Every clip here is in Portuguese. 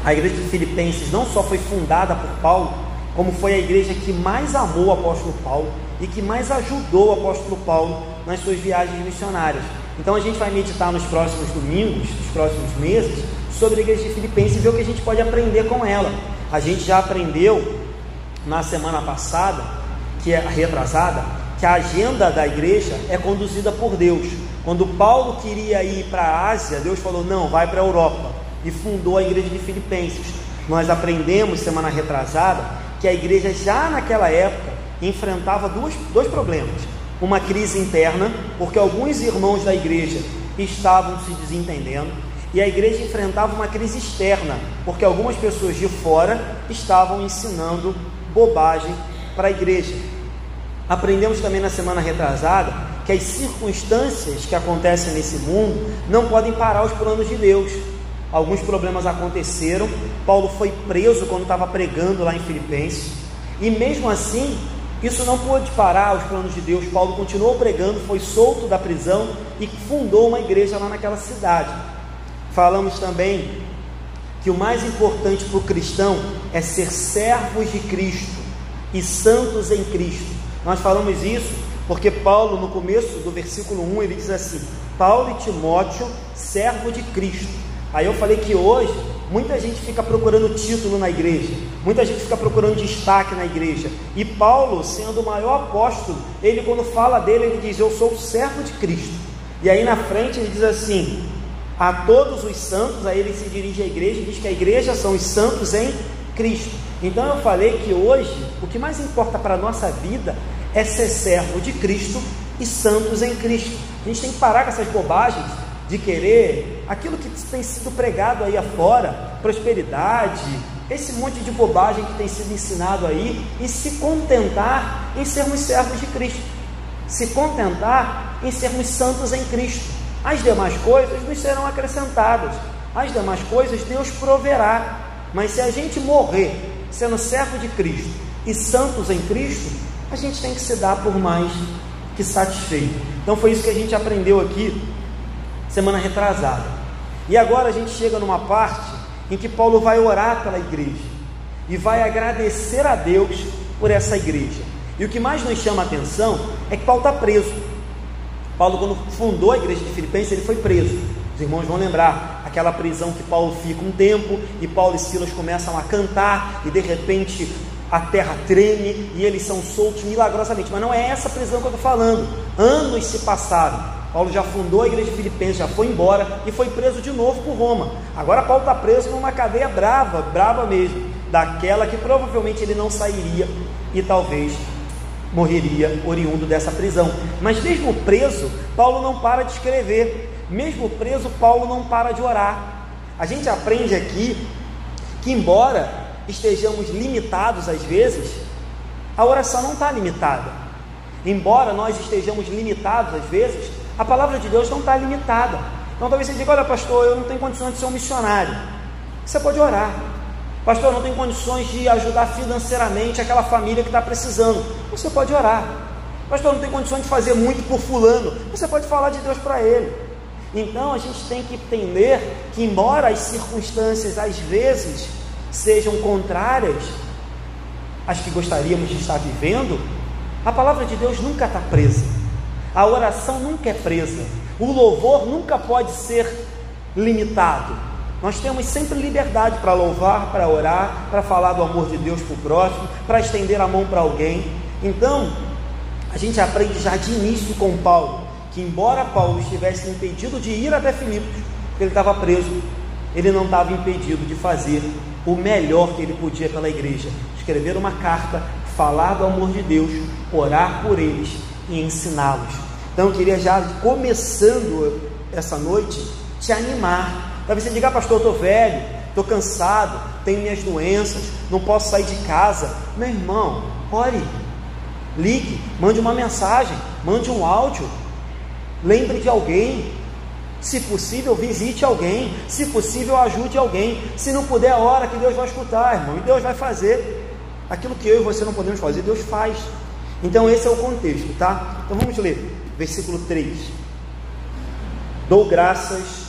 A igreja de Filipenses não só foi fundada por Paulo, como foi a igreja que mais amou o apóstolo Paulo e que mais ajudou o apóstolo Paulo nas suas viagens missionárias. Então a gente vai meditar nos próximos domingos, nos próximos meses, sobre a igreja de Filipenses e ver o que a gente pode aprender com ela. A gente já aprendeu na semana passada, que é retrasada, que a agenda da igreja é conduzida por Deus. Quando Paulo queria ir para a Ásia, Deus falou: não, vai para a Europa, e fundou a igreja de Filipenses. Nós aprendemos semana retrasada que a igreja já naquela época enfrentava dois problemas: uma crise interna, porque alguns irmãos da igreja estavam se desentendendo, e a igreja enfrentava uma crise externa, porque algumas pessoas de fora estavam ensinando bobagem para a igreja. Aprendemos também na semana retrasada que as circunstâncias que acontecem nesse mundo não podem parar os planos de Deus. Alguns problemas aconteceram. Paulo foi preso quando estava pregando lá em Filipenses, e mesmo assim isso não pôde parar os planos de Deus. Paulo continuou pregando, foi solto da prisão e fundou uma igreja lá naquela cidade. Falamos também que o mais importante para o cristão é ser servos de Cristo e santos em Cristo. Nós falamos isso porque Paulo, no começo do versículo 1, ele diz assim: Paulo e Timóteo, servo de Cristo. Aí eu falei que hoje muita gente fica procurando título na igreja, muita gente fica procurando destaque na igreja, e Paulo, sendo o maior apóstolo, ele, quando fala dele, ele diz: eu sou o servo de Cristo. E aí na frente ele diz assim: a todos os santos. Aí ele se dirige à igreja e diz que a igreja são os santos em Cristo. Então eu falei que hoje o que mais importa para a nossa vida é ser servo de Cristo e santos em Cristo. A gente tem que parar com essas bobagens de querer aquilo que tem sido pregado aí afora, prosperidade, esse monte de bobagem que tem sido ensinado aí, e se contentar em sermos servos de Cristo, se contentar em sermos santos em Cristo. As demais coisas nos serão acrescentadas, as demais coisas Deus proverá. Mas se a gente morrer sendo servo de Cristo e santos em Cristo, a gente tem que se dar por mais que satisfeito. Então foi isso que a gente aprendeu aqui semana retrasada. E agora a gente chega numa parte em que Paulo vai orar pela igreja e vai agradecer a Deus por essa igreja. E o que mais nos chama a atenção é que Paulo está preso. Paulo, quando fundou a igreja de Filipenses, ele foi preso. Os irmãos vão lembrar aquela prisão que Paulo fica um tempo, e Paulo e Silas começam a cantar, e de repente a terra treme, e eles são soltos milagrosamente. Mas não é essa prisão que eu estou falando. Anos se passaram. Paulo já fundou a igreja de Filipenses, já foi embora e foi preso de novo por Roma. Agora Paulo está preso numa cadeia brava, brava mesmo, daquela que provavelmente ele não sairia e talvez morreria oriundo dessa prisão. Mas mesmo preso, Paulo não para de escrever. Mesmo preso, Paulo não para de orar. A gente aprende aqui que, embora estejamos limitados às vezes, a oração não está limitada. Embora nós estejamos limitados às vezes, a palavra de Deus não está limitada. Então talvez você diga: olha, pastor, eu não tenho condições de ser um missionário. Você pode orar. Pastor, eu não tenho condições de ajudar financeiramente aquela família que está precisando. Você pode orar. Pastor, eu não tenho condições de fazer muito por fulano. Você pode falar de Deus para ele. Então a gente tem que entender que, embora as circunstâncias às vezes sejam contrárias às que gostaríamos de estar vivendo, a palavra de Deus nunca está presa. A oração nunca é presa. O louvor nunca pode ser limitado. Nós temos sempre liberdade para louvar, para orar, para falar do amor de Deus para o próximo, para estender a mão para alguém. Então, a gente aprende já de início com Paulo, que embora Paulo estivesse impedido de ir até Filipos, porque ele estava preso, ele não estava impedido de fazer o melhor que ele podia pela igreja: escrever uma carta, falar do amor de Deus, orar por eles e ensiná-los. Então eu queria já, começando essa noite, te animar. Talvez você diga: pastor, eu estou velho, estou cansado, tenho minhas doenças, não posso sair de casa. Meu irmão, ore, ligue, mande uma mensagem, mande um áudio, lembre de alguém, se possível visite alguém, se possível ajude alguém. Se não puder, ora, que Deus vai escutar, irmão, e Deus vai fazer aquilo que eu e você não podemos fazer, Deus faz. Então esse é o contexto, tá? Então vamos ler, versículo 3. Dou graças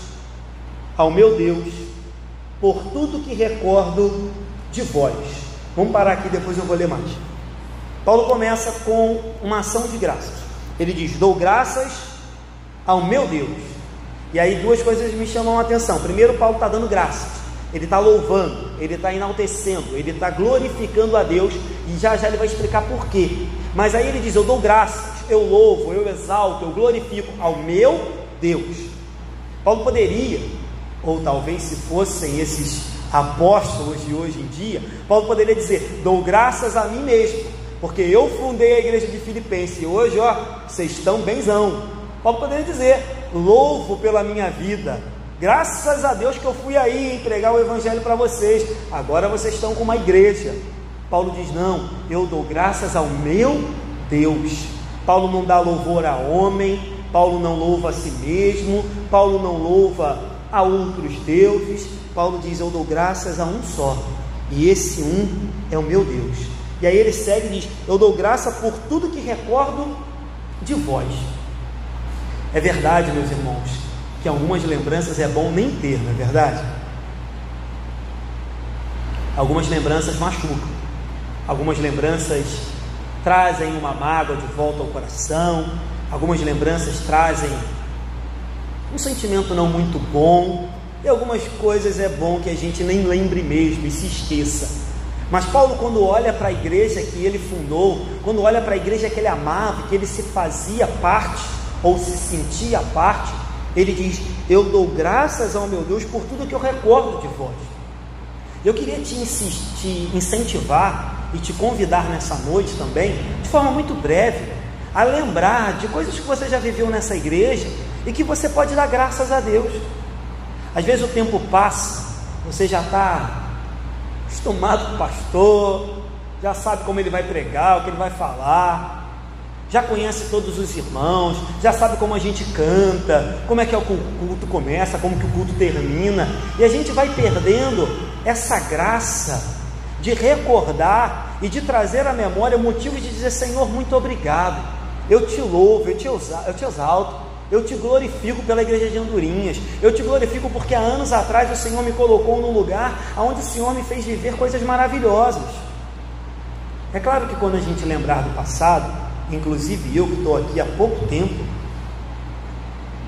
ao meu Deus por tudo que recordo de vós. Vamos parar aqui, depois eu vou ler mais. Paulo começa com uma ação de graças. Ele diz: dou graças ao meu Deus. E aí duas coisas me chamam a atenção. Primeiro, Paulo está dando graças, ele está louvando, ele está enaltecendo, ele está glorificando a Deus, e já já ele vai explicar por quê. Mas aí ele diz: eu dou graças, eu louvo, eu exalto, eu glorifico ao meu Deus. Paulo poderia, ou talvez se fossem esses apóstolos de hoje em dia, Paulo poderia dizer: dou graças a mim mesmo, porque eu fundei a igreja de Filipenses, e hoje, vocês estão benzão. Paulo poderia dizer: louvo pela minha vida, graças a Deus que eu fui aí pregar o evangelho para vocês, agora vocês estão com uma igreja. Paulo diz: não, eu dou graças ao meu Deus. Paulo não dá louvor a homem, Paulo não louva a si mesmo, Paulo não louva a outros deuses. Paulo diz: eu dou graças a um só, e esse um é o meu Deus. E aí ele segue e diz: eu dou graça por tudo que recordo de vós. É verdade, meus irmãos, que algumas lembranças é bom nem ter, não é verdade? Algumas lembranças machucam, algumas lembranças trazem uma mágoa de volta ao coração, algumas lembranças trazem um sentimento não muito bom, e algumas coisas é bom que a gente nem lembre mesmo e se esqueça. Mas Paulo, quando olha para a igreja que ele fundou, quando olha para a igreja que ele amava, que ele se fazia parte, ou se sentia parte, ele diz: eu dou graças ao meu Deus por tudo que eu recordo de vós. Eu queria te incentivar e te convidar nessa noite também, de forma muito breve, a lembrar de coisas que você já viveu nessa igreja e que você pode dar graças a Deus. Às vezes o tempo passa, você já está acostumado com o pastor, já sabe como ele vai pregar, o que ele vai falar, já conhece todos os irmãos, já sabe como a gente canta, como é que o culto começa, como que o culto termina, e a gente vai perdendo essa graça de recordar e de trazer à memória motivos de dizer: Senhor, muito obrigado, eu te louvo, eu te exalto, eu te glorifico pela igreja de Andorinhas, eu te glorifico porque há anos atrás o Senhor me colocou num lugar onde o Senhor me fez viver coisas maravilhosas. É claro que quando a gente lembrar do passado, inclusive eu que estou aqui há pouco tempo,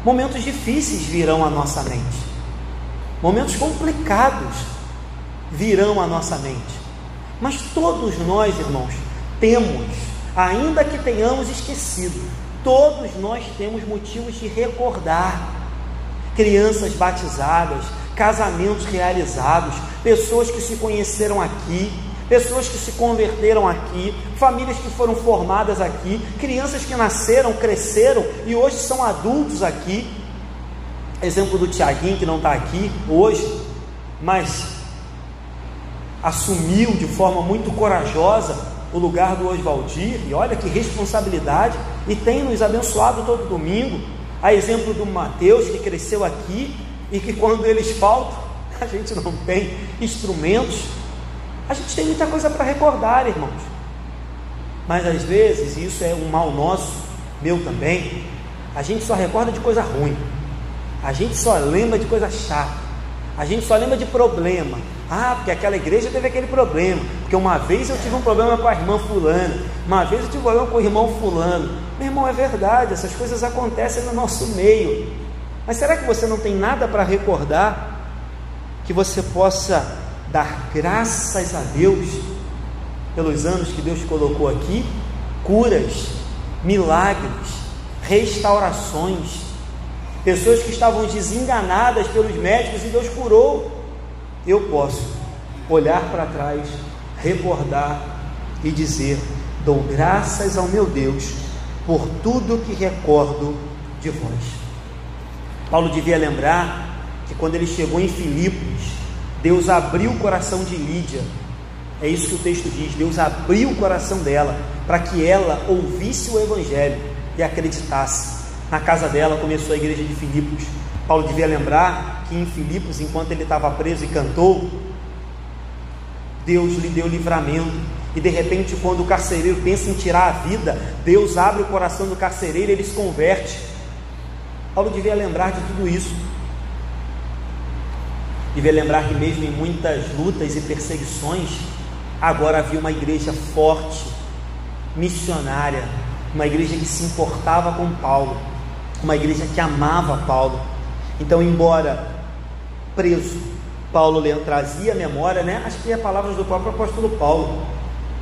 momentos difíceis virão à nossa mente, momentos complicados virão à nossa mente, mas todos nós, irmãos, temos, ainda que tenhamos esquecido, todos nós temos motivos de recordar: crianças batizadas, casamentos realizados, pessoas que se conheceram aqui, pessoas que se converteram aqui, famílias que foram formadas aqui, crianças que nasceram, cresceram e hoje são adultos aqui. Exemplo do Tiaguinho, que não está aqui hoje, mas assumiu de forma muito corajosa o lugar do Oswaldir, e olha que responsabilidade, e tem nos abençoado todo domingo. A exemplo do Mateus, que cresceu aqui e que quando eles faltam, a gente não tem instrumentos. A gente tem muita coisa para recordar, irmãos, mas às vezes, isso é um mal nosso, meu também, a gente só recorda de coisa ruim, a gente só lembra de coisa chata, a gente só lembra de problema. Porque aquela igreja teve aquele problema, porque uma vez eu tive um problema com a irmã fulana, uma vez eu tive um problema com o irmão fulano. Meu irmão, é verdade, essas coisas acontecem no nosso meio, mas será que você não tem nada para recordar que você possa dar graças a Deus pelos anos que Deus colocou aqui? Curas, milagres, restaurações, pessoas que estavam desenganadas pelos médicos e Deus curou. Eu posso olhar para trás, recordar e dizer: dou graças ao meu Deus por tudo que recordo de vós. Paulo devia lembrar que quando ele chegou em Filipos, Deus abriu o coração de Lídia. É isso que o texto diz: Deus abriu o coração dela para que ela ouvisse o evangelho e acreditasse. Na casa dela começou a igreja de Filipos. Paulo devia lembrar que em Filipos, enquanto ele estava preso e cantou, Deus lhe deu livramento, e de repente, quando o carcereiro pensa em tirar a vida, Deus abre o coração do carcereiro e ele se converte. Paulo devia lembrar de tudo isso. devia lembrar que mesmo em muitas lutas e perseguições, agora havia uma igreja forte, missionária, uma igreja que se importava com Paulo, uma igreja que amava Paulo. Então, embora preso, Paulo trazia à memória, acho que é palavras do próprio apóstolo Paulo: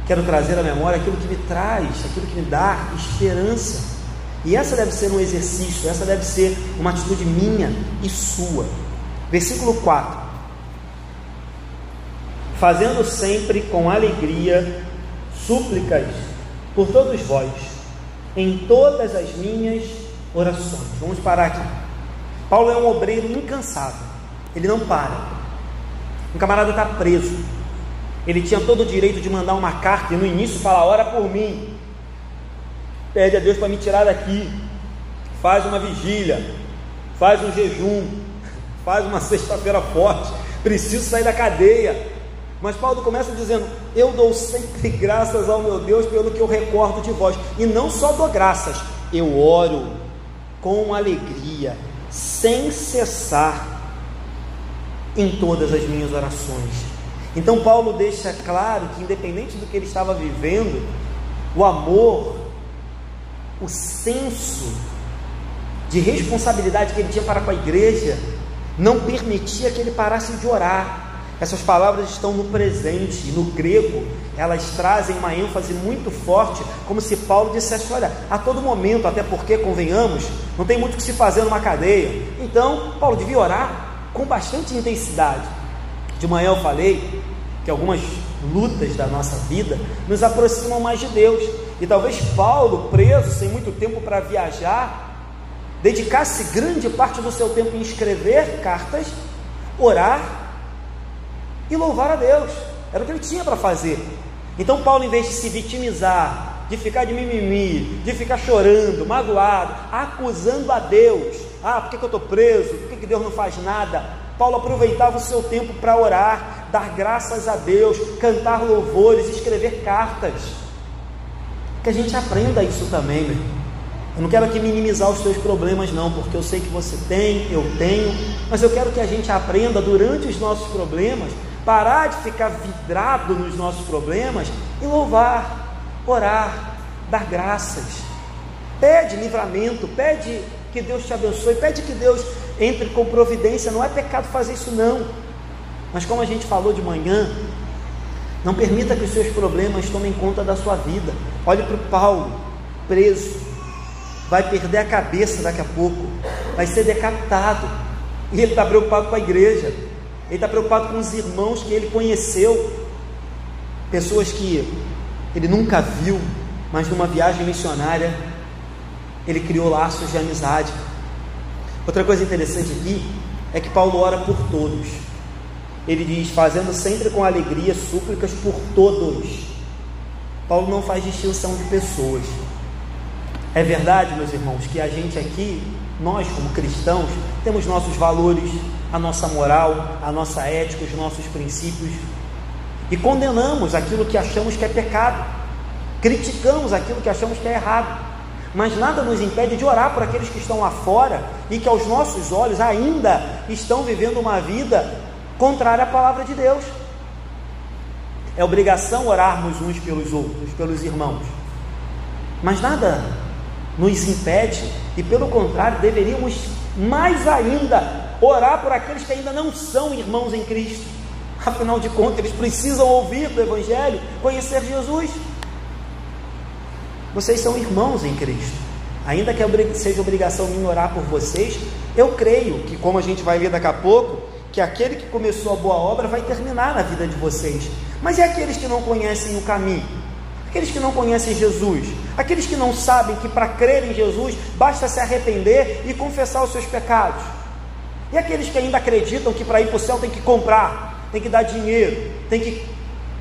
quero trazer à memória aquilo que me traz, aquilo que me dá esperança. E essa deve ser um exercício, essa deve ser uma atitude minha e sua. Versículo 4: fazendo sempre com alegria súplicas por todos vós, em todas as minhas orações. Vamos parar aqui. Paulo é um obreiro incansável, ele não para. Um camarada está preso, ele tinha todo o direito de mandar uma carta e no início falar: ora por mim, pede a Deus para me tirar daqui, faz uma vigília, faz um jejum, faz uma sexta-feira forte, preciso sair da cadeia. Mas Paulo começa dizendo: eu dou sempre graças ao meu Deus pelo que eu recordo de vós. E não só dou graças, eu oro com alegria, sem cessar, em todas as minhas orações. Então Paulo deixa claro que, independente do que ele estava vivendo, o amor, o senso de responsabilidade que ele tinha para com a igreja, não permitia que ele parasse de orar. Essas palavras estão no presente, e no grego elas trazem uma ênfase muito forte, como se Paulo dissesse: olha, a todo momento, até porque, convenhamos, não tem muito o que se fazer numa cadeia, então Paulo devia orar com bastante intensidade. De manhã eu falei que algumas lutas da nossa vida nos aproximam mais de Deus, e talvez Paulo, preso, sem muito tempo para viajar, dedicasse grande parte do seu tempo em escrever cartas, orar e louvar a Deus. Era o que ele tinha para fazer. Então Paulo, em vez de se vitimizar, de ficar de mimimi, de ficar chorando, magoado, acusando a Deus: por que eu estou preso? Por que Deus não faz nada? Paulo aproveitava o seu tempo para orar, dar graças a Deus, cantar louvores, escrever cartas. Que a gente aprenda isso também, meu irmão. Eu não quero aqui minimizar os seus problemas não, porque eu sei que você tem, eu tenho, mas eu quero que a gente aprenda, durante os nossos problemas, parar de ficar vidrado nos nossos problemas e louvar, orar, dar graças. Pede livramento, pede que Deus te abençoe, pede que Deus entre com providência. Não é pecado fazer isso não, mas como a gente falou de manhã, não permita que os seus problemas tomem conta da sua vida. Olhe para o Paulo, preso, vai perder a cabeça daqui a pouco, vai ser decapitado, e ele está preocupado com a igreja, ele está preocupado com os irmãos que ele conheceu, pessoas que ele nunca viu, mas numa viagem missionária ele criou laços de amizade. Outra coisa interessante aqui é que Paulo ora por todos. Ele diz: fazendo sempre com alegria súplicas por todos. Paulo não faz distinção de pessoas. É verdade, meus irmãos, que a gente aqui, nós como cristãos, temos nossos valores, a nossa moral, a nossa ética, os nossos princípios, e condenamos aquilo que achamos que é pecado, criticamos aquilo que achamos que é errado, mas nada nos impede de orar por aqueles que estão lá fora e que aos nossos olhos ainda estão vivendo uma vida contrária à palavra de Deus. É obrigação orarmos uns pelos outros, pelos irmãos, mas nada nos impede, e pelo contrário, deveríamos mais ainda orar por aqueles que ainda não são irmãos em Cristo. Afinal de contas, eles precisam ouvir do Evangelho, conhecer Jesus. Vocês são irmãos em Cristo. Ainda que seja obrigação minha orar por vocês, eu creio que, como a gente vai ver daqui a pouco, que aquele que começou a boa obra vai terminar na vida de vocês. Mas e aqueles que não conhecem o caminho? Aqueles que não conhecem Jesus? Aqueles que não sabem que para crer em Jesus basta se arrepender e confessar os seus pecados? E aqueles que ainda acreditam que para ir para o céu tem que comprar, tem que dar dinheiro, tem que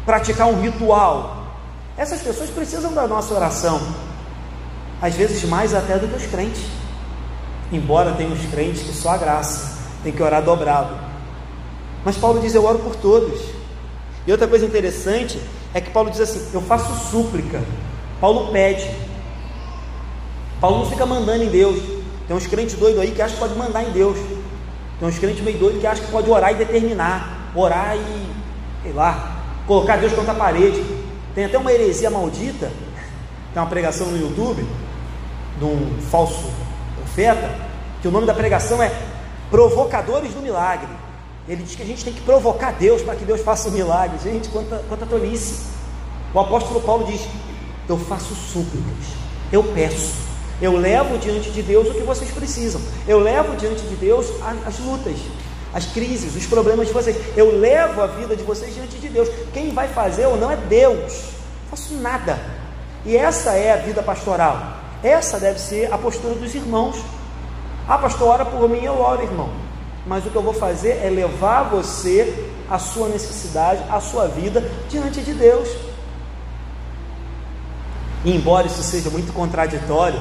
praticar um ritual? Essas pessoas precisam da nossa oração, às vezes mais até do que os crentes, embora tenham os crentes que só a graça, tem que orar dobrado. Mas Paulo diz: eu oro por todos. E outra coisa interessante é que Paulo diz assim: eu faço súplica. Paulo pede. Paulo não fica mandando em Deus. Tem uns crentes doidos aí que acham que pode mandar em Deus. Tem Tem uns crentes meio doidos que acham que pode orar e determinar, orar e, sei lá, colocar Deus contra a parede. Tem até uma heresia maldita, tem uma pregação no YouTube de um falso profeta, que o nome da pregação é Provocadores do Milagre. Ele diz que a gente tem que provocar Deus para que Deus faça o milagre. Gente, quanta tolice. O apóstolo Paulo diz: eu faço súplicas, eu peço, eu levo diante de Deus o que vocês precisam, eu levo diante de Deus as lutas, as crises, os problemas de vocês, eu levo a vida de vocês diante de Deus. Quem vai fazer ou não é Deus. Não faço nada. E essa é a vida pastoral, essa deve ser a postura dos irmãos. Ah, pastor, ora por mim, eu oro, irmão, mas o que eu vou fazer é levar você, a sua necessidade, a sua vida diante de Deus. E embora isso seja muito contraditório,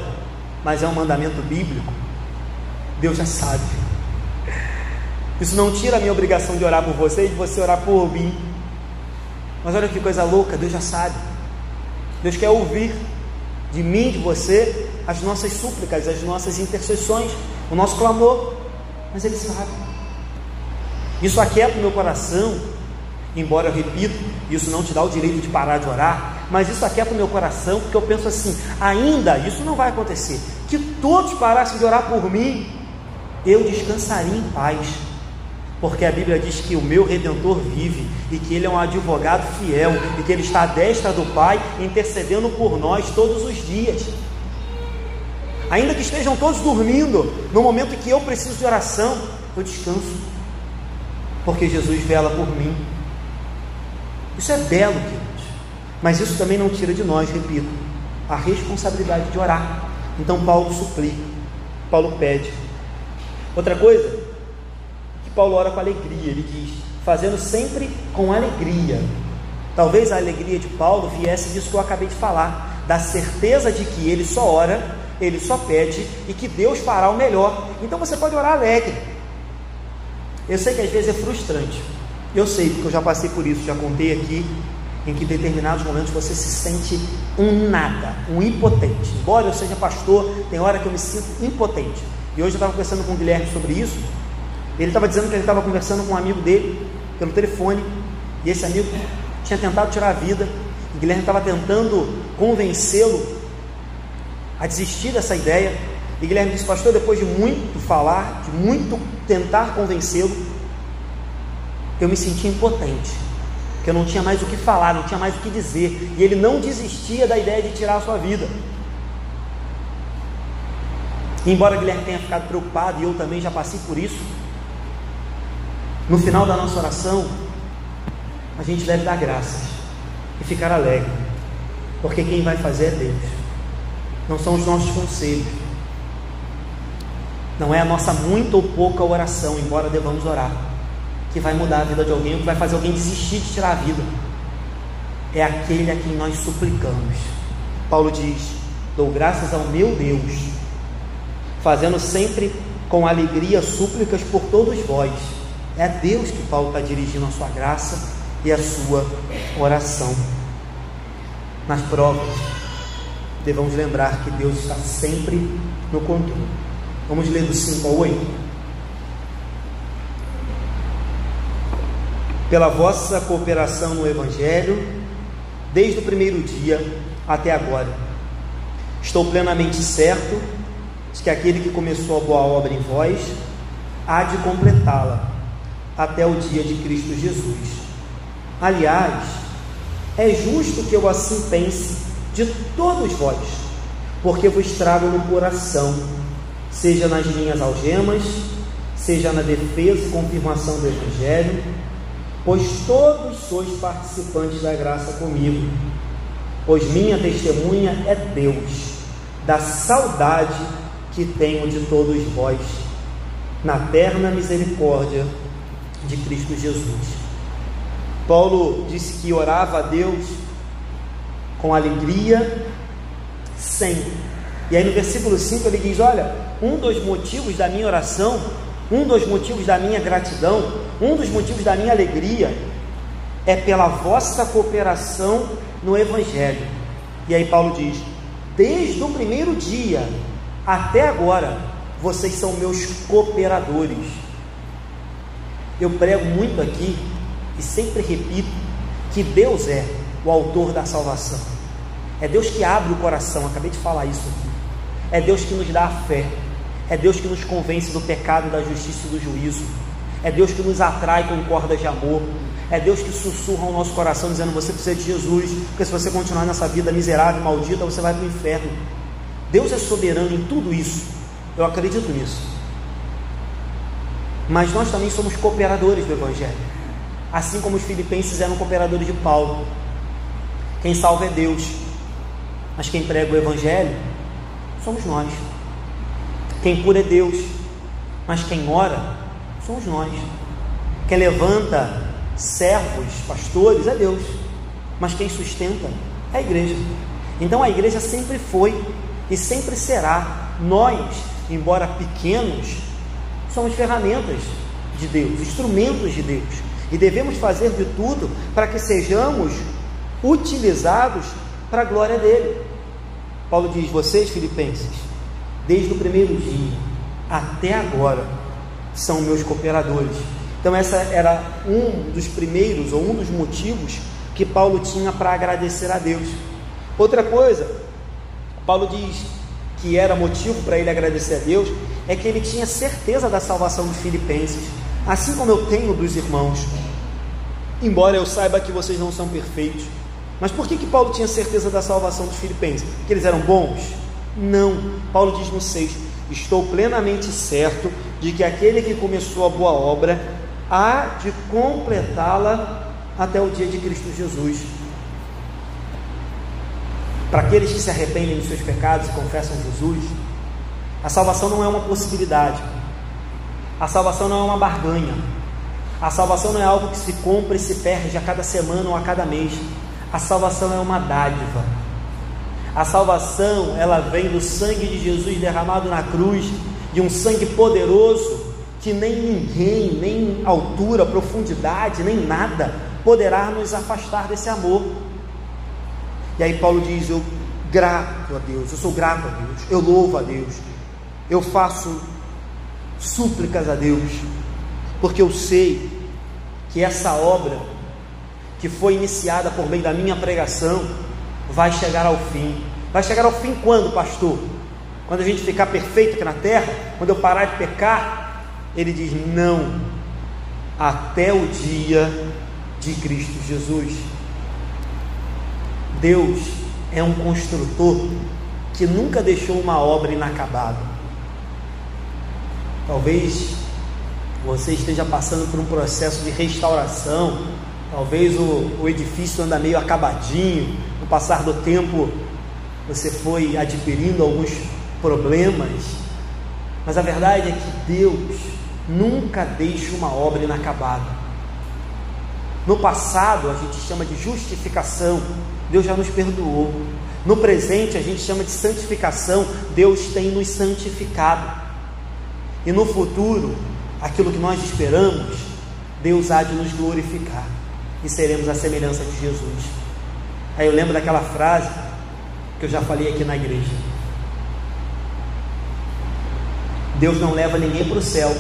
mas é um mandamento bíblico, Deus já sabe. Isso não tira a minha obrigação de orar por você e de você orar por mim. Mas olha que coisa louca, Deus já sabe. Deus quer ouvir de mim, de você, as nossas súplicas, as nossas intercessões, o nosso clamor. Mas Ele sabe. Isso aquieta o meu coração, embora, eu repito, isso não te dá o direito de parar de orar, mas isso aquieta o meu coração, porque eu penso assim: ainda isso não vai acontecer, que todos parassem de orar por mim, eu descansaria em paz, porque a Bíblia diz que o meu Redentor vive, e que Ele é um advogado fiel, e que Ele está à destra do Pai, intercedendo por nós todos os dias. Ainda que estejam todos dormindo, no momento em que eu preciso de oração, eu descanso, porque Jesus vela por mim. Isso é belo, queridos, mas isso também não tira de nós, repito, a responsabilidade de orar. Então Paulo suplica, Paulo pede. Outra coisa, que Paulo ora com alegria. Ele diz: fazendo sempre com alegria. Talvez a alegria de Paulo viesse disso que eu acabei de falar, da certeza de que ele só ora, ele só pede, e que Deus fará o melhor. Então você pode orar alegre. Eu sei que às vezes é frustrante, eu sei, porque eu já passei por isso, já contei aqui, em que em determinados momentos você se sente um nada, um impotente. Embora eu seja pastor, tem hora que eu me sinto impotente. E hoje eu estava conversando com o Guilherme sobre isso. Ele estava dizendo que ele estava conversando com um amigo dele pelo telefone, e esse amigo tinha tentado tirar a vida. O Guilherme estava tentando convencê-lo a desistir dessa ideia. E Guilherme disse: pastor, depois de muito falar, de muito tentar convencê-lo, eu me senti impotente, porque eu não tinha mais o que falar, não tinha mais o que dizer, e ele não desistia da ideia de tirar a sua vida. E embora Guilherme tenha ficado preocupado, e eu também já passei por isso, no final da nossa oração, a gente deve dar graças e ficar alegre, porque quem vai fazer é Deus, não são os nossos conselhos, não é a nossa muita ou pouca oração, embora devamos orar, que vai mudar a vida de alguém, ou que vai fazer alguém desistir de tirar a vida. É aquele a quem nós suplicamos. Paulo diz: dou graças ao meu Deus, fazendo sempre com alegria súplicas por todos vós. É a Deus que Paulo está dirigindo a sua graça e a sua oração. Nas provas, devemos lembrar que Deus está sempre no controle. Vamos ler do 5 ao 8. Pela vossa cooperação no Evangelho, desde o primeiro dia até agora, estou plenamente certo de que aquele que começou a boa obra em vós há de completá-la até o dia de Cristo Jesus. Aliás, é justo que eu assim pense de todos vós, porque vos trago no coração, seja nas minhas algemas, seja na defesa e confirmação do Evangelho, pois todos sois participantes da graça comigo, pois minha testemunha é Deus, da saudade que tenho de todos vós, na terna misericórdia de Cristo Jesus. Paulo disse que orava a Deus com alegria sempre. E aí no versículo 5 ele diz: olha, um dos motivos da minha oração, um dos motivos da minha gratidão, um dos motivos da minha alegria é pela vossa cooperação no Evangelho. E aí Paulo diz: desde o primeiro dia até agora, vocês são meus cooperadores. Eu prego muito aqui e sempre repito que Deus é o autor da salvação. É Deus que abre o coração, acabei de falar isso aqui. É Deus que nos dá a fé. É Deus que nos convence do pecado, da justiça e do juízo. É Deus que nos atrai com cordas de amor. É Deus que sussurra ao nosso coração dizendo: você precisa de Jesus, porque se você continuar nessa vida miserável e maldita, você vai para o inferno. Deus é soberano em tudo isso, eu acredito nisso. Mas nós também somos cooperadores do Evangelho, assim como os filipenses eram cooperadores de Paulo. Quem salva é Deus, mas quem prega o Evangelho somos nós. Quem cura é Deus, mas quem ora somos nós. Quem levanta servos, pastores, é Deus, mas quem sustenta é a igreja. Então a igreja sempre foi e sempre será. Nós, embora pequenos, somos ferramentas de Deus, instrumentos de Deus, e devemos fazer de tudo para que sejamos utilizados para a glória dele. Paulo diz: vocês, filipenses, desde o primeiro dia até agora são meus cooperadores. Então essa era um dos primeiros, ou um dos motivos que Paulo tinha para agradecer a Deus. Outra coisa, Paulo diz que era motivo para ele agradecer a Deus, é que ele tinha certeza da salvação dos filipenses, assim como eu tenho dos irmãos, embora eu saiba que vocês não são perfeitos. Mas por que Paulo tinha certeza da salvação dos filipenses? Que eles eram bons? Não. Paulo diz no 6: estou plenamente certo de que aquele que começou a boa obra há de completá-la até o dia de Cristo Jesus. Para aqueles que se arrependem dos seus pecados e confessam Jesus, a salvação não é uma possibilidade, a salvação não é uma barganha, a salvação não é algo que se compra e se perde a cada semana ou a cada mês. A salvação é uma dádiva. A salvação, ela vem do sangue de Jesus derramado na cruz, de um sangue poderoso que nem ninguém, nem altura, profundidade, nem nada poderá nos afastar desse amor. E aí Paulo diz: eu grato a Deus, eu sou grato a Deus, eu louvo a Deus, eu faço súplicas a Deus, porque eu sei que essa obra que foi iniciada por meio da minha pregação vai chegar ao fim. Vai chegar ao fim quando, pastor? Quando a gente ficar perfeito aqui na terra? Quando eu parar de pecar? Ele diz: não, até o dia de Cristo Jesus. Deus é um construtor que nunca deixou uma obra inacabada. Talvez você esteja passando por um processo de restauração, talvez o edifício anda meio acabadinho, no passar do tempo você foi adquirindo alguns problemas, mas a verdade é que Deus nunca deixa uma obra inacabada. No passado a gente chama de justificação, Deus já nos perdoou. No presente a gente chama de santificação, Deus tem nos santificado. E no futuro, aquilo que nós esperamos, Deus há de nos glorificar e seremos a semelhança de Jesus. Aí eu lembro daquela frase que eu já falei aqui na igreja: Deus não leva ninguém para o céu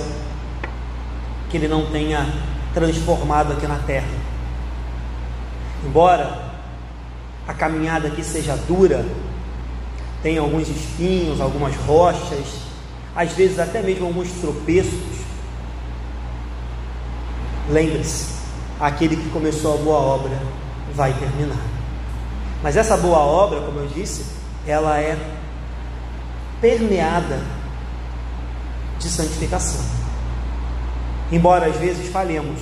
que Ele não tenha transformado aqui na terra. Embora a caminhada aqui seja dura, tem alguns espinhos, algumas rochas, às vezes até mesmo alguns tropeços, lembre-se, aquele que começou a boa obra vai terminar. Mas essa boa obra, como eu disse, ela é permeada de santificação. Embora às vezes falhemos,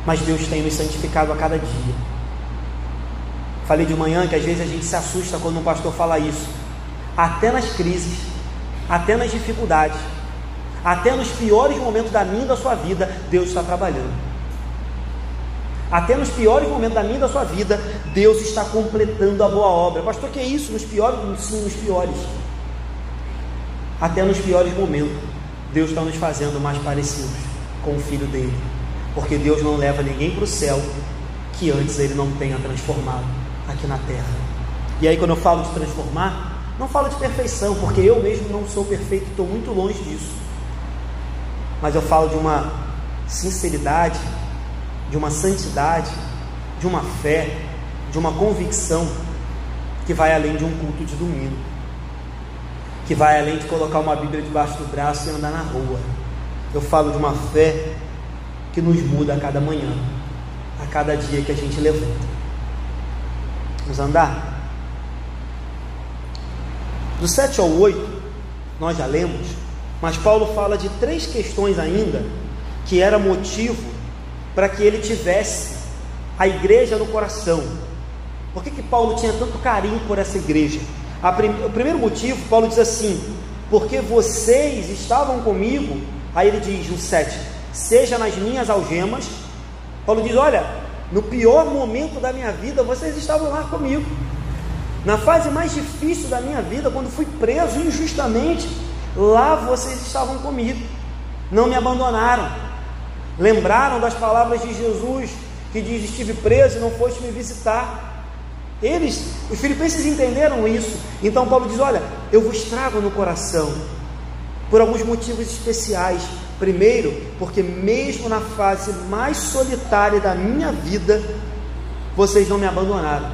mas Deus tem nos santificado a cada dia. Falei de manhã que às vezes a gente se assusta quando um pastor fala isso. Até nas crises, até nas dificuldades, até nos piores momentos da minha e da sua vida, Deus está trabalhando. Até nos piores momentos da minha e da sua vida, Deus está completando a boa obra. Pastor, que é isso? Nos piores? Sim, nos piores. Até nos piores momentos, Deus está nos fazendo mais parecidos com o Filho dele, porque Deus não leva ninguém para o céu que antes Ele não tenha transformado aqui na terra. E aí quando eu falo de transformar, não falo de perfeição, porque eu mesmo não sou perfeito, estou muito longe disso. mas eu falo de uma sinceridade, de uma santidade, de uma fé, de uma convicção que vai além de um culto de domingo, que vai além de colocar uma Bíblia debaixo do braço e andar na rua. Eu falo de uma fé que nos muda a cada manhã, a cada dia que a gente levanta. Vamos andar? Do 7 ao 8, nós já lemos, mas Paulo fala de 3 questões ainda, que era motivo para que ele tivesse a igreja no coração. Por que Paulo tinha tanto carinho por essa igreja? O primeiro motivo, Paulo diz assim: porque vocês estavam comigo. Aí ele diz no 7, seja nas minhas algemas. Paulo diz, olha, no pior momento da minha vida, vocês estavam lá comigo. Na fase mais difícil da minha vida, quando fui preso injustamente, lá vocês estavam comigo, não me abandonaram, lembraram das palavras de Jesus, que diz, estive preso e não foste me visitar. Os filipenses entenderam isso. Então Paulo diz, olha, eu vos trago no coração, por alguns motivos especiais. Primeiro, porque mesmo na fase mais solitária da minha vida, vocês não me abandonaram.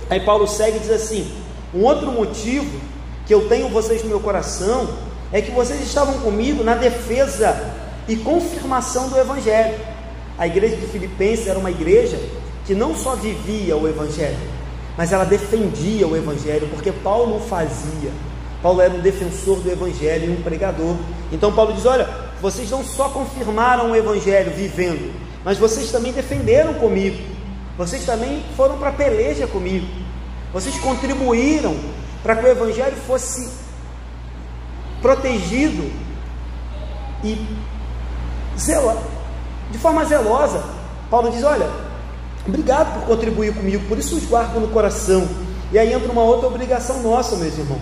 Aí Paulo segue e diz assim, um outro motivo que eu tenho vocês no meu coração, é que vocês estavam comigo na defesa e confirmação do Evangelho. A igreja de Filipenses era uma igreja que não só vivia o Evangelho, mas ela defendia o Evangelho, porque Paulo o fazia. Paulo era um defensor do Evangelho e um pregador. Então Paulo diz, olha, vocês não só confirmaram o Evangelho vivendo, mas vocês também defenderam comigo, vocês também foram para a peleja comigo, vocês contribuíram para que o Evangelho fosse protegido e de forma zelosa. Paulo diz, olha, obrigado por contribuir comigo, por isso os guardo no coração. E aí entra uma outra obrigação nossa, meus irmãos.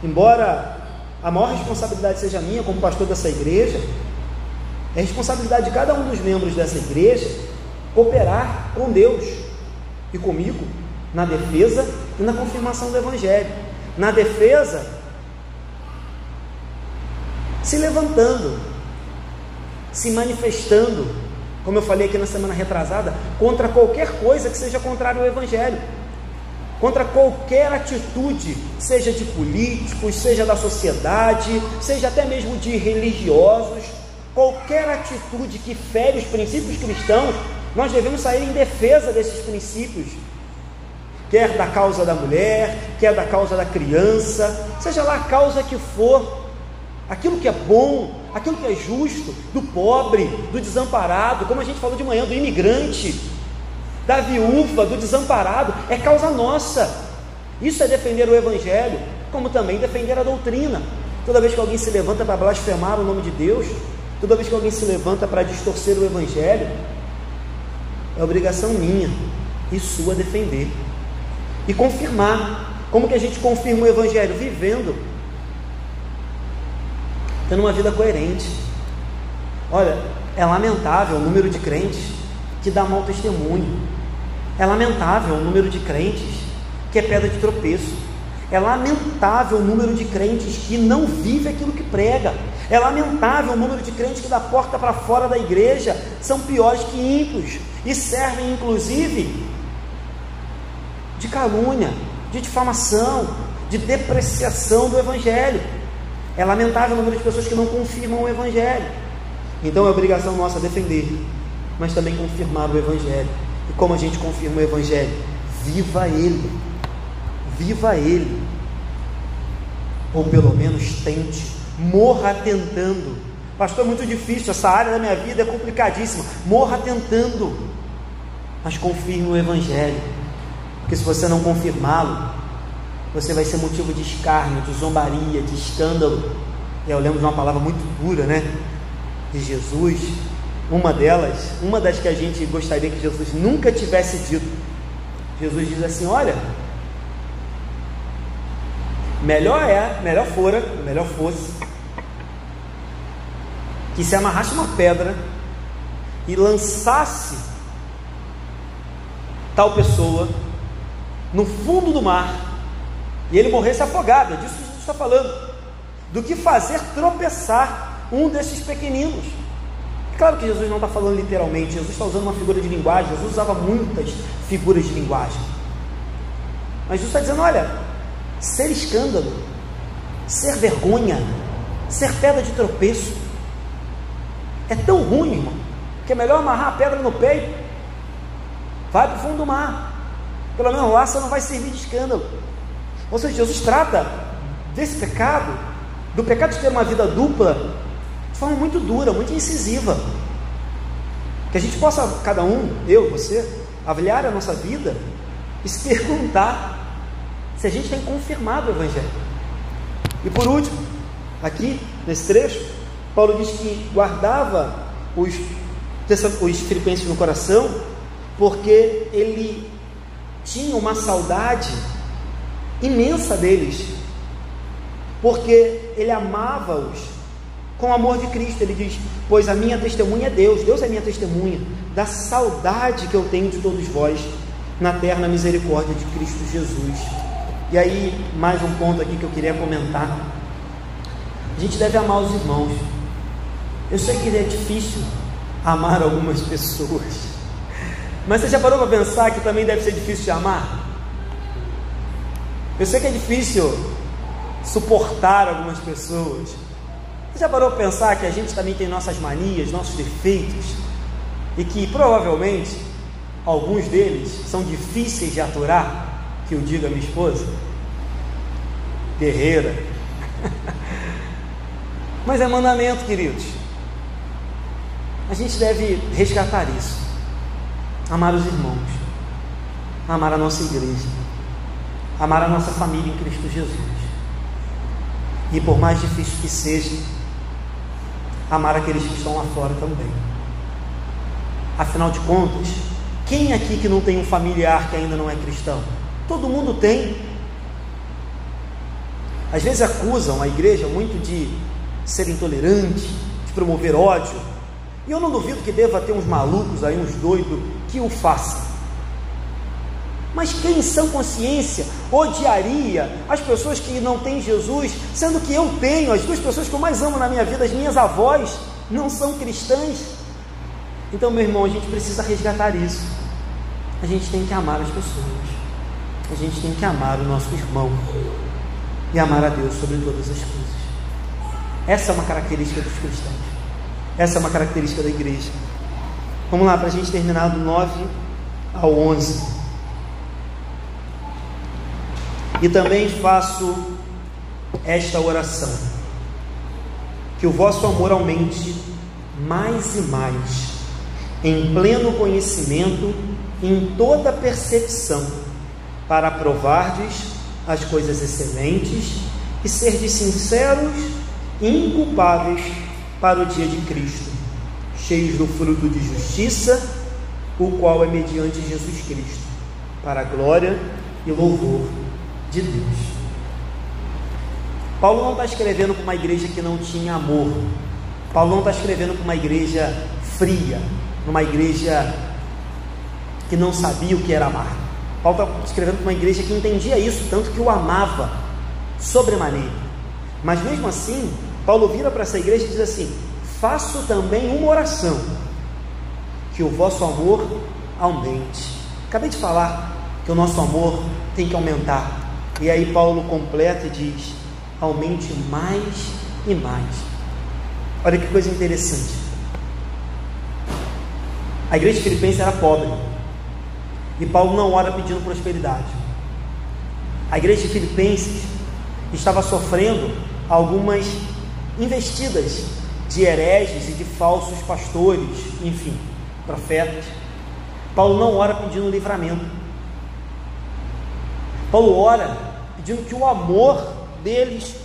Embora a maior responsabilidade seja minha como pastor dessa igreja, é responsabilidade de cada um dos membros dessa igreja cooperar com Deus e comigo na defesa e na confirmação do Evangelho. Na defesa, se levantando, se manifestando, como eu falei aqui na semana retrasada, contra qualquer coisa que seja contrária ao Evangelho, contra qualquer atitude, seja de políticos, seja da sociedade, seja até mesmo de religiosos, qualquer atitude que fere os princípios cristãos, nós devemos sair em defesa desses princípios, quer da causa da mulher, quer da causa da criança, seja lá a causa que for, aquilo que é bom, aquilo que é justo, do pobre, do desamparado, como a gente falou de manhã, do imigrante, da viúva, do desamparado, é causa nossa. Isso é defender o Evangelho, como também defender a doutrina. Toda vez que alguém se levanta para blasfemar o nome de Deus, toda vez que alguém se levanta para distorcer o Evangelho, é obrigação minha e sua defender e confirmar. Como que a gente confirma o Evangelho? Vivendo, tendo uma vida coerente. Olha, é lamentável o número de crentes que dá mau testemunho, é lamentável o número de crentes que é pedra de tropeço, é lamentável o número de crentes que não vive aquilo que prega, é lamentável o número de crentes que da porta para fora da igreja são piores que ímpios e servem inclusive de calúnia, de difamação, de depreciação do Evangelho. É lamentável o número de pessoas que não confirmam o Evangelho. Então é obrigação nossa defender, mas também confirmar o Evangelho. E como a gente confirma o Evangelho? Viva ele, viva ele, ou pelo menos tente, morra tentando. Pastor, é muito difícil, essa área da minha vida é complicadíssima. Morra tentando, mas confirme o Evangelho, porque se você não confirmá-lo, você vai ser motivo de escárnio, de zombaria, de escândalo. E eu lembro de uma palavra muito dura, né, de Jesus. Uma das que a gente gostaria que Jesus nunca tivesse dito. Jesus diz assim, olha, melhor fosse que se amarrasse uma pedra e lançasse tal pessoa no fundo do mar e ele morresse afogado. É disso que Jesus está falando, do que fazer tropeçar um desses pequeninos. Claro que Jesus não está falando literalmente, Jesus está usando uma figura de linguagem, Jesus usava muitas figuras de linguagem. Mas Jesus está dizendo, olha, ser escândalo, ser vergonha, ser pedra de tropeço, é tão ruim, irmão, que é melhor amarrar a pedra no pé e vai para o fundo do mar. Pelo menos lá você não vai servir de escândalo. Ou seja, Jesus trata desse pecado, do pecado de ter uma vida dupla, de forma muito dura, muito incisiva. Que a gente possa, cada um, eu, você, avaliar a nossa vida e se perguntar se a gente tem confirmado o Evangelho. E por último, aqui nesse trecho, Paulo diz que guardava os filipenses no coração, porque ele tinha uma saudade imensa deles, porque ele amava-os com o amor de Cristo. Ele diz, pois a minha testemunha é Deus, Deus é minha testemunha, da saudade que eu tenho de todos vós, na eterna misericórdia de Cristo Jesus. E aí, mais um ponto aqui que eu queria comentar. A gente deve amar os irmãos. Eu sei que é difícil amar algumas pessoas, mas você já parou para pensar que também deve ser difícil de amar? Eu sei que é difícil suportar algumas pessoas. Você já parou para pensar que a gente também tem nossas manias, nossos defeitos, e que provavelmente alguns deles são difíceis de aturar? Que eu diga a minha esposa, guerreira. Mas é mandamento, queridos. A gente deve resgatar isso, amar os irmãos, amar a nossa igreja, amar a nossa família em Cristo Jesus, e por mais difícil que seja, amar aqueles que estão lá fora também. Afinal de contas, quem aqui que não tem um familiar que ainda não é cristão? Todo mundo tem. Às vezes acusam a igreja muito de ser intolerante, de promover ódio, e eu não duvido que deva ter uns malucos aí, uns doidos, que o façam. Mas quem em sã consciência odiaria as pessoas que não têm Jesus, sendo que eu tenho? As duas pessoas que eu mais amo na minha vida, as minhas avós, não são cristãs. Então, meu irmão, a gente precisa resgatar isso. A gente tem que amar as pessoas, a gente tem que amar o nosso irmão e amar a Deus sobre todas as coisas. Essa é uma característica dos cristãos, essa é uma característica da igreja. Vamos lá, para a gente terminar do 9 ao 11. E também faço esta oração: que o vosso amor aumente mais e mais, em pleno conhecimento, em toda percepção, para provardes as coisas excelentes e serdes sinceros e inculpáveis para o dia de Cristo, cheios do fruto de justiça, o qual é mediante Jesus Cristo, para a glória e louvor de Deus. Paulo não está escrevendo para uma igreja que não tinha amor. Paulo não está escrevendo para uma igreja fria, numa igreja que não sabia o que era amar. Paulo está escrevendo para uma igreja que entendia isso, tanto que o amava sobremaneira. Mas mesmo assim, Paulo vira para essa igreja e diz assim: faço também uma oração, que o vosso amor aumente. Acabei de falar que o nosso amor tem que aumentar, e aí Paulo completa e diz: aumente mais e mais. Olha que coisa interessante. A igreja de Filipenses era pobre, e Paulo não ora pedindo prosperidade. A igreja de Filipenses estava sofrendo algumas investidas de hereges e de falsos pastores, enfim, profetas. Paulo não ora pedindo livramento. Paulo ora pedindo que o amor deles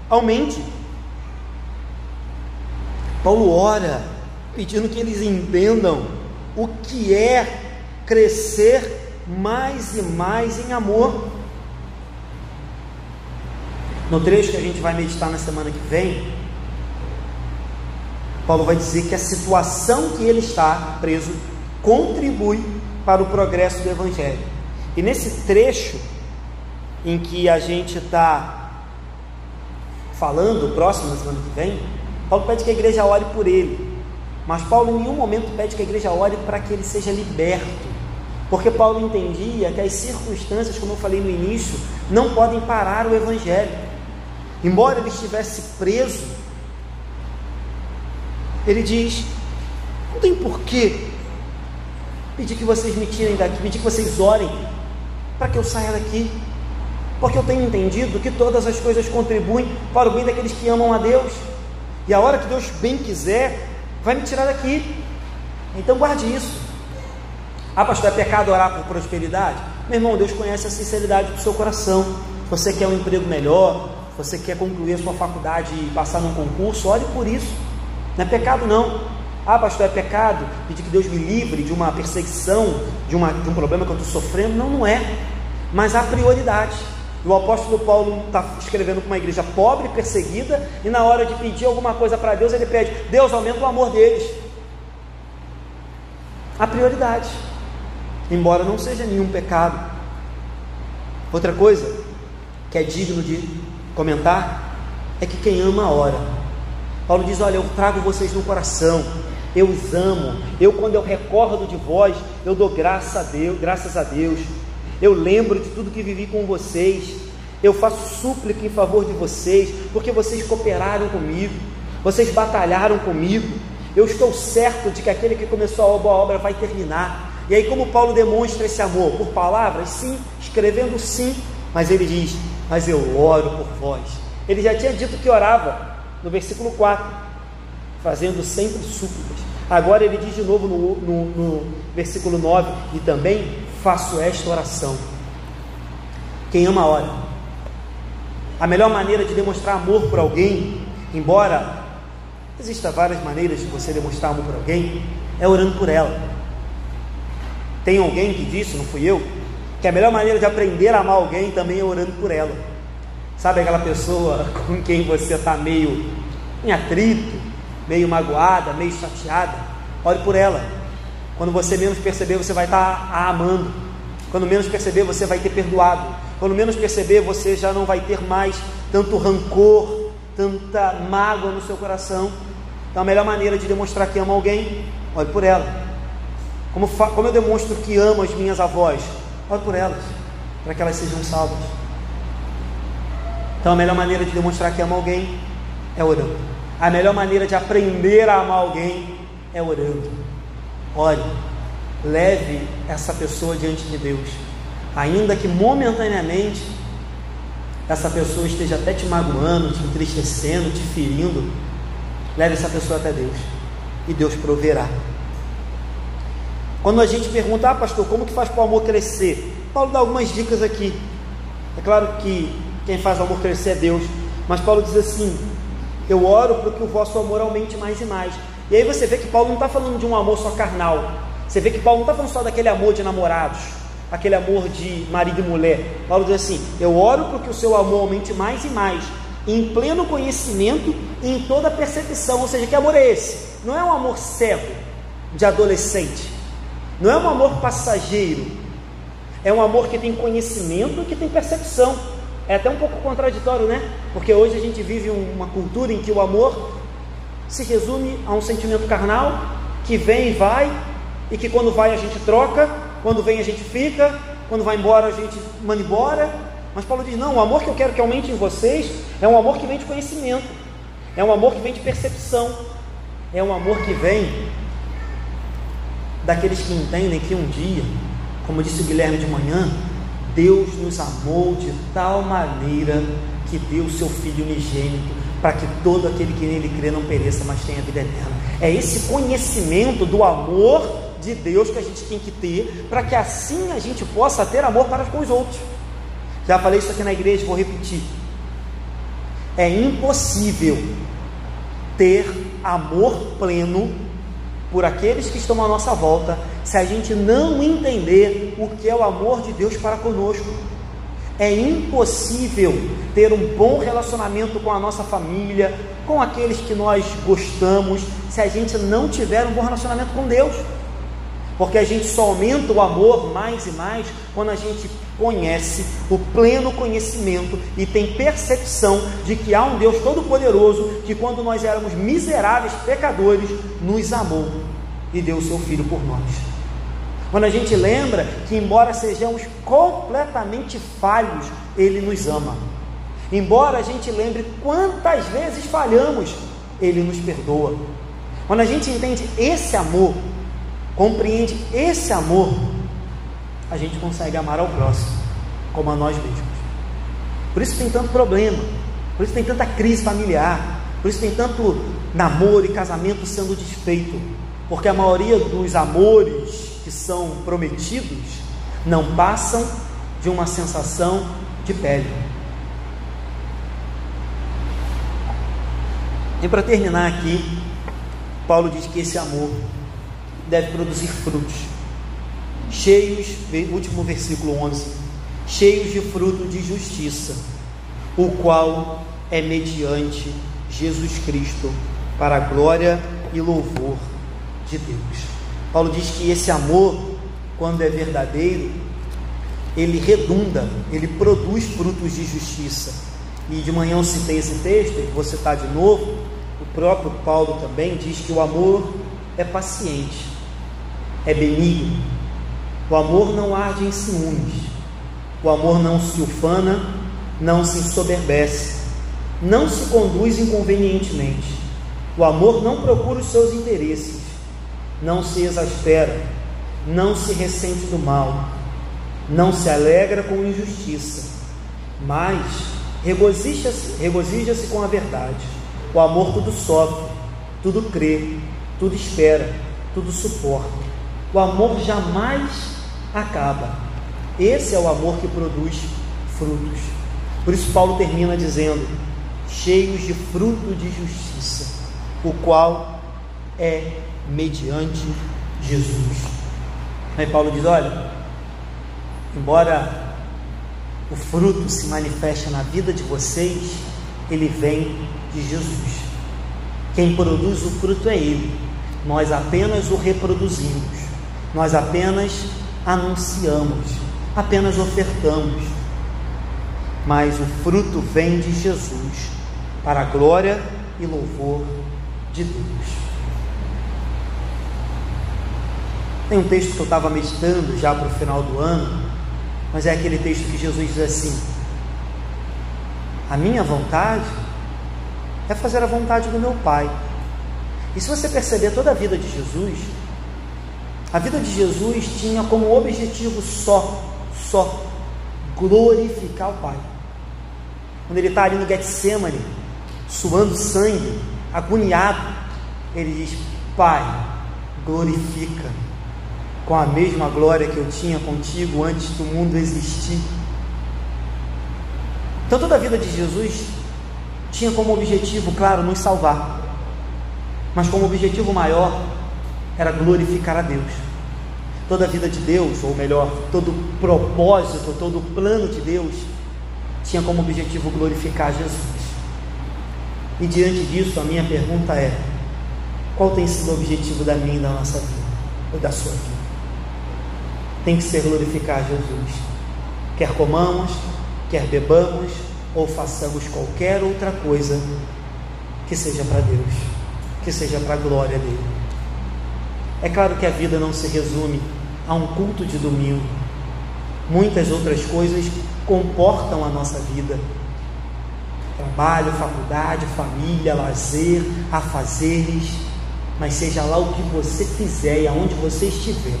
aumente. Paulo ora pedindo que eles entendam o que é crescer mais e mais em amor. No trecho que a gente vai meditar na semana que vem, Paulo vai dizer que a situação que ele está preso contribui para o progresso do Evangelho. E nesse trecho em que a gente está falando, próximo da semana que vem, Paulo pede que a igreja ore por ele, mas Paulo em nenhum momento pede que a igreja ore para que ele seja liberto, porque Paulo entendia que as circunstâncias, como eu falei no início, não podem parar o evangelho. Embora ele estivesse preso, ele diz: não tem porquê pedir que vocês me tirem daqui, pedir que vocês orem para que eu saia daqui, porque eu tenho entendido que todas as coisas contribuem para o bem daqueles que amam a Deus, e a hora que Deus bem quiser, vai me tirar daqui. Então guarde isso. Ah, pastor, é pecado orar por prosperidade? Meu irmão, Deus conhece a sinceridade do seu coração. Se você quer um emprego melhor, se você quer concluir a sua faculdade e passar num concurso, ore por isso. Não é pecado não. Ah, pastor, é pecado pedir que Deus me livre de uma perseguição, de um problema que eu estou sofrendo? Não, não é. Mas há prioridade. O apóstolo Paulo está escrevendo para uma igreja pobre, perseguida, e na hora de pedir alguma coisa para Deus, ele pede: Deus, aumenta o amor deles. Há prioridade, embora não seja nenhum pecado. Outra coisa que é digno de comentar é que quem ama ora. Paulo diz: olha, eu trago vocês no coração, eu os amo, quando eu recordo de vós, eu dou graças a Deus, eu lembro de tudo que vivi com vocês, eu faço súplica em favor de vocês, porque vocês cooperaram comigo, vocês batalharam comigo, eu estou certo de que aquele que começou a boa obra vai terminar. E aí, como Paulo demonstra esse amor? Por palavras? Sim. Escrevendo? Sim. Mas ele diz: mas eu oro por vós. Ele já tinha dito que orava no versículo 4, fazendo sempre súplicas. Agora ele diz de novo no versículo 9: e também faço esta oração. Quem ama ora. A melhor maneira de demonstrar amor por alguém, embora existam várias maneiras de você demonstrar amor por alguém, é orando por ela. Tem alguém que disse, não fui eu, que a melhor maneira de aprender a amar alguém também é orando por ela. Sabe aquela pessoa com quem você está meio em atrito, meio magoada, meio chateada? Ore por ela. Quando você menos perceber, você vai estar a amando. Quando menos perceber, você vai ter perdoado. Quando menos perceber, você já não vai ter mais tanto rancor, tanta mágoa no seu coração. Então a melhor maneira de demonstrar que ama alguém, ore por ela. Como eu demonstro que amo as minhas avós? Ore por elas, para que elas sejam salvas. Então a melhor maneira de demonstrar que ama alguém é orando. A melhor maneira de aprender a amar alguém é orando. Ore, leve essa pessoa diante de Deus, ainda que momentaneamente essa pessoa esteja até te magoando, te entristecendo, te ferindo. Leve essa pessoa até Deus, e Deus proverá. Quando a gente pergunta: ah, pastor, como que faz para o amor crescer? Paulo dá algumas dicas aqui. É claro que quem faz o amor crescer é Deus, mas Paulo diz assim: eu oro para que o vosso amor aumente mais e mais. E aí você vê que Paulo não está falando de um amor só carnal. Você vê que Paulo não está falando só daquele amor de namorados, aquele amor de marido e mulher. Paulo diz assim: eu oro para que o seu amor aumente mais e mais, em pleno conhecimento e em toda percepção. Ou seja, que amor é esse? Não é um amor cego, de adolescente, não é um amor passageiro, é um amor que tem conhecimento e que tem percepção. É até um pouco contraditório, né? Porque hoje a gente vive uma cultura em que o amor se resume a um sentimento carnal, que vem e vai, e que quando vai a gente troca, quando vem a gente fica, quando vai embora a gente manda embora. Mas Paulo diz: não, o amor que eu quero que aumente em vocês é um amor que vem de conhecimento, é um amor que vem de percepção, é um amor que vem daqueles que entendem que um dia, como disse o Guilherme de manhã, Deus nos amou de tal maneira que deu o seu Filho unigênito, para que todo aquele que nele crê não pereça, mas tenha vida eterna. É esse conhecimento do amor de Deus que a gente tem que ter, para que assim a gente possa ter amor para com os outros. Já falei isso aqui na igreja, vou repetir. É impossível ter amor pleno por aqueles que estão à nossa volta, se a gente não entender o que é o amor de Deus para conosco. É impossível ter um bom relacionamento com a nossa família, com aqueles que nós gostamos, se a gente não tiver um bom relacionamento com Deus. porque a gente só aumenta o amor mais e mais quando a gente conhece o pleno conhecimento e tem percepção de que há um Deus todo-poderoso que, quando nós éramos miseráveis pecadores, nos amou e deu o seu Filho por nós. Quando a gente lembra que, embora sejamos completamente falhos, Ele nos ama. Embora a gente lembre quantas vezes falhamos, Ele nos perdoa. Quando a gente entende esse amor, compreende esse amor, a gente consegue amar ao próximo como a nós mesmos. Por isso tem tanto problema, por isso tem tanta crise familiar, por isso tem tanto namoro e casamento sendo desfeito, porque a maioria dos amores que são prometidos não passam de uma sensação de pele. E para terminar aqui, Paulo diz que esse amor deve produzir frutos, cheios, último versículo 11, cheios de fruto de justiça, o qual é mediante Jesus Cristo, para a glória e louvor de Deus. Paulo diz que esse amor, quando é verdadeiro, ele redunda, ele produz frutos de justiça. E de manhã eu citei esse texto, e vou citar de novo. O próprio Paulo também diz que o amor é paciente, é benigno, o amor não arde em ciúmes, o amor não se ufana, não se ensoberbece, não se conduz inconvenientemente, o amor não procura os seus interesses, não se exaspera, não se ressente do mal, não se alegra com injustiça, mas regozija-se com a verdade. O amor tudo sofre, tudo crê, tudo espera, tudo suporta. O amor jamais acaba. Esse é o amor que produz frutos. Por isso Paulo termina dizendo: cheios de fruto de justiça, o qual é mediante Jesus. Aí Paulo diz: olha, embora o fruto se manifeste na vida de vocês, ele vem de Jesus. Quem produz o fruto é Ele. Nós apenas o reproduzimos, nós apenas anunciamos, apenas ofertamos, mas o fruto vem de Jesus, para a glória e louvor de Deus. Tem um texto que eu estava meditando já para o final do ano, mas é aquele texto que Jesus diz assim: a minha vontade é fazer a vontade do meu Pai. E se você perceber toda a vida de Jesus, a vida de Jesus tinha como objetivo só glorificar o Pai. Quando ele está ali no Getsemane, suando sangue, agoniado, ele diz: Pai, glorifica com a mesma glória que eu tinha contigo antes do mundo existir. Então toda a vida de Jesus tinha como objetivo, claro, nos salvar, mas como objetivo maior era glorificar a Deus. Toda a vida de Deus, ou melhor, todo o propósito, todo o plano de Deus tinha como objetivo glorificar Jesus. E diante disso, a minha pergunta é: qual tem sido o objetivo da minha e da nossa vida, ou da sua vida? Tem que ser glorificar Jesus. Quer comamos, quer bebamos, ou façamos qualquer outra coisa, que seja para Deus, que seja para a glória dele. É claro que a vida não se resume a um culto de domingo. Muitas outras coisas comportam a nossa vida: trabalho, faculdade, família, lazer, afazeres. Mas seja lá o que você fizer e aonde você estiver,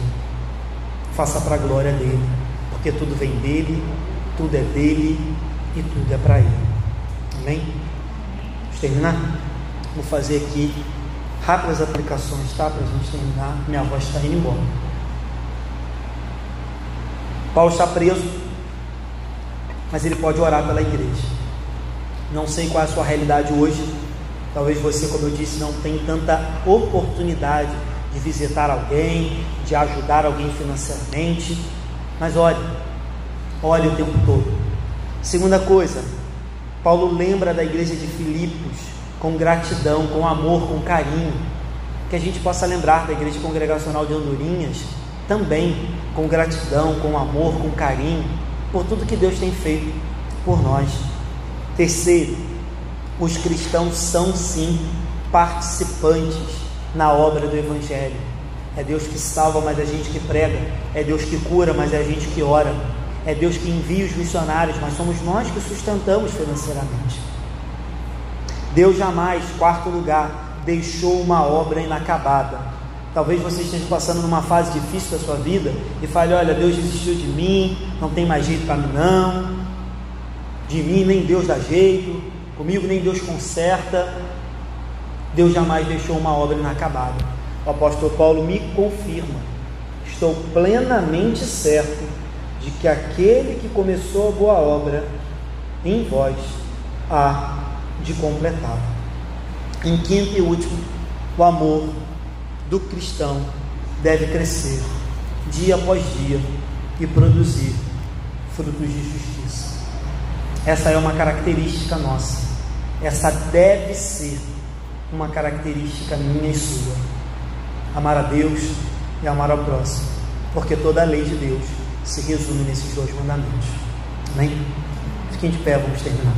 faça para a glória dele, porque tudo vem dele, tudo é dele e tudo é para ele. Amém? Vamos terminar? Vou fazer aqui rápidas aplicações, tá? Para a gente terminar. Minha voz está indo embora. Paulo está preso, mas ele pode orar pela igreja. Não sei qual é a sua realidade hoje. Talvez você, como eu disse, não tenha tanta oportunidade de visitar alguém, de ajudar alguém financeiramente, mas olhe o tempo todo. Segunda coisa, Paulo lembra da igreja de Filipos com gratidão, com amor, com carinho, que a gente possa lembrar da igreja congregacional de Andorinhas também com gratidão, com amor, com carinho, por tudo que Deus tem feito por nós. Terceiro, os cristãos são sim participantes na obra do Evangelho. É Deus que salva, mas é a gente que prega. É Deus que cura, mas é a gente que ora. É Deus que envia os missionários, mas somos nós que sustentamos financeiramente. Deus jamais, quarto lugar, deixou uma obra inacabada. Talvez você esteja passando numa fase difícil da sua vida e fale: olha, Deus desistiu de mim, não tem mais jeito para mim não, de mim nem Deus dá jeito, comigo nem Deus conserta. Deus jamais deixou uma obra inacabada. O apóstolo Paulo me confirma: estou plenamente certo de que aquele que começou a boa obra em vós há de completá-la. Em quinto e último, o amor do cristão deve crescer dia após dia e produzir frutos de justiça. Essa é uma característica nossa. Essa deve ser uma característica minha e sua: amar a Deus e amar ao próximo, porque toda a lei de Deus se resume nesses dois mandamentos. Amém? Fiquem de pé, vamos terminar.